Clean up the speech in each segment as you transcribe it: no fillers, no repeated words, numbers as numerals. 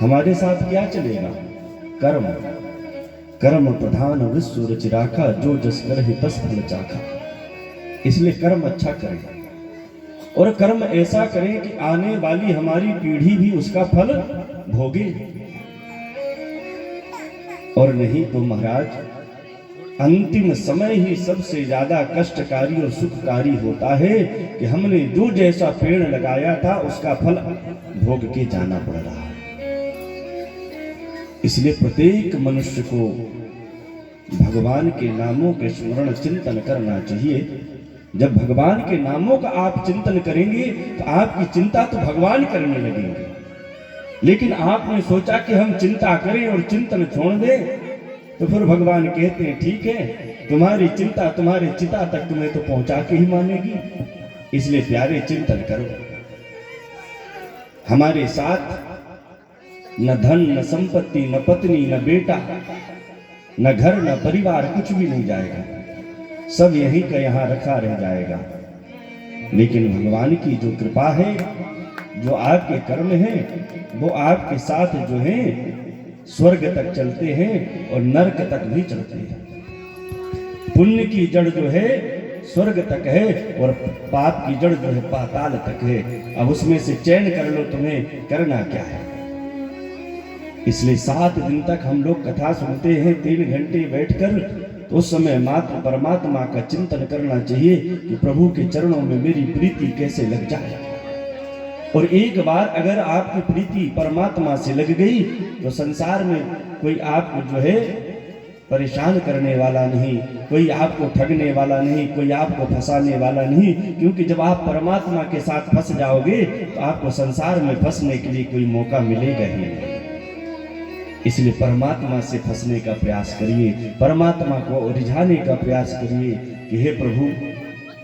हमारे साथ क्या चलेगा? कर्म। कर्म प्रधान विश्व रच राखा, जो जस करहि तस फल चाखा। इसलिए कर्म अच्छा करें और कर्म ऐसा करें कि आने वाली हमारी पीढ़ी भी उसका फल भोगे। और नहीं तो महाराज, अंतिम समय ही सबसे ज्यादा कष्टकारी और सुखकारी होता है कि हमने जो जैसा पेड़ लगाया था उसका फल भोग के जाना पड़ रहा है। इसलिए प्रत्येक मनुष्य को भगवान के नामों के स्मरण चिंतन करना चाहिए। जब भगवान के नामों का आप चिंतन करेंगे तो आपकी चिंता तो भगवान करने लगेंगे। लेकिन आपने सोचा कि हम चिंता करें और चिंतन छोड़ दें, तो फिर भगवान कहते हैं ठीक है, तुम्हारी चिंता तुम्हारे चिता तक तुम्हें तो पहुंचा के ही मानेगी। इसलिए प्यारे चिंतन करो। हमारे साथ न धन, न संपत्ति, न पत्नी, न बेटा, न घर, न परिवार, कुछ भी नहीं जाएगा। सब यहीं का यहां रखा रह जाएगा। लेकिन भगवान की जो कृपा है, जो आपके कर्म हैं, वो आपके साथ जो है स्वर्ग तक चलते हैं और नरक तक भी चलते हैं। पुण्य की जड़ जो है स्वर्ग तक है और पाप की जड़ जो है पाताल तक है। अब उसमें से चयन कर लो, तुम्हें करना क्या है। इसलिए 7 दिन तक हम लोग कथा सुनते हैं 3 घंटे बैठकर, तो उस समय मात्र परमात्मा का चिंतन करना चाहिए कि प्रभु के चरणों में मेरी प्रीति कैसे लग जाए। और एक बार अगर आपकी प्रीति परमात्मा से लग गई तो संसार में कोई आपको जो है परेशान करने वाला नहीं, कोई आपको ठगने वाला नहीं, कोई आपको फंसाने वाला नहीं। क्योंकि जब आप परमात्मा के साथ फंस जाओगे तो आपको संसार में फंसने के लिए कोई मौका मिलेगा ही नहीं। इसलिए परमात्मा से फंसने का प्रयास करिए, परमात्मा को रिझाने का प्रयास करिए कि हे प्रभु,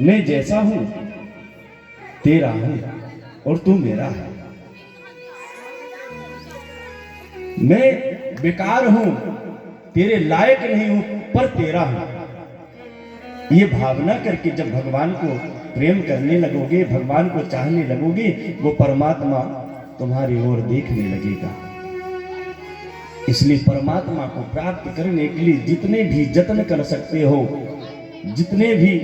मैं जैसा हूं तेरा हूं और तू मेरा है। मैं बेकार हूं, तेरे लायक नहीं हूं, पर तेरा हूं। ये भावना करके जब भगवान को प्रेम करने लगोगे, भगवान को चाहने लगोगे, वो परमात्मा तुम्हारी ओर देखने लगेगा। इसलिए परमात्मा को प्राप्त करने के लिए जितने भी जतन कर सकते हो, जितने भी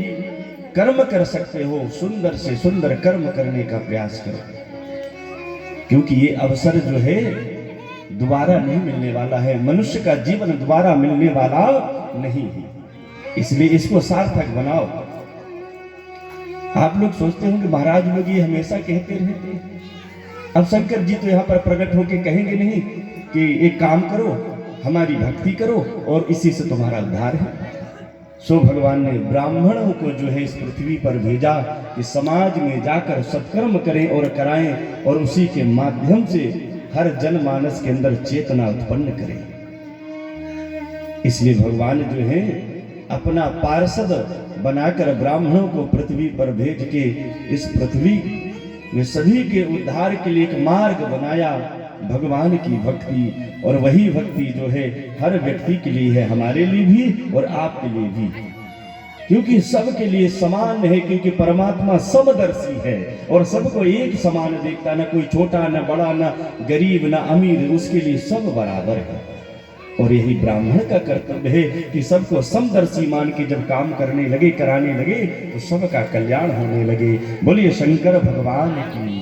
कर्म कर सकते हो, सुंदर से सुंदर कर्म करने का प्रयास करो। क्योंकि ये अवसर जो है दोबारा नहीं मिलने वाला है। मनुष्य का जीवन दोबारा मिलने वाला नहीं है। इसलिए इसको सार्थक बनाओ। आप लोग सोचते होंगे महाराज लोग ये हमेशा कहते रहते हैं। अब शंकर जी तो यहाँ पर प्रकट होकर कहेंगे नहीं कि एक काम करो, हमारी भक्ति करो और इसी से तुम्हारा उद्धार है। सो भगवान ने ब्राह्मणों को जो है इस पृथ्वी पर भेजा कि समाज में जाकर सत्कर्म करें और कराएं और उसी के माध्यम से हर जनमानस के अंदर चेतना उत्पन्न करें। इसलिए भगवान जो है अपना पार्षद बनाकर ब्राह्मणों को पृथ्वी पर भेज के इस पृथ्वी में सभी के उद्धार के लिए एक मार्ग बनाया, भगवान की भक्ति। और वही भक्ति जो है हर व्यक्ति के लिए है, हमारे लिए भी और आपके लिए भी, क्योंकि सबके लिए समान है। क्योंकि परमात्मा समदर्शी है और सबको एक समान देखता, ना कोई छोटा, ना बड़ा, ना गरीब, ना अमीर, उसके लिए सब बराबर है। और यही ब्राह्मण का कर्तव्य है कि सबको समदर्शी मान के जब काम करने लगे, कराने लगे, तो सबका कल्याण होने लगे। बोलिए शंकर भगवान की।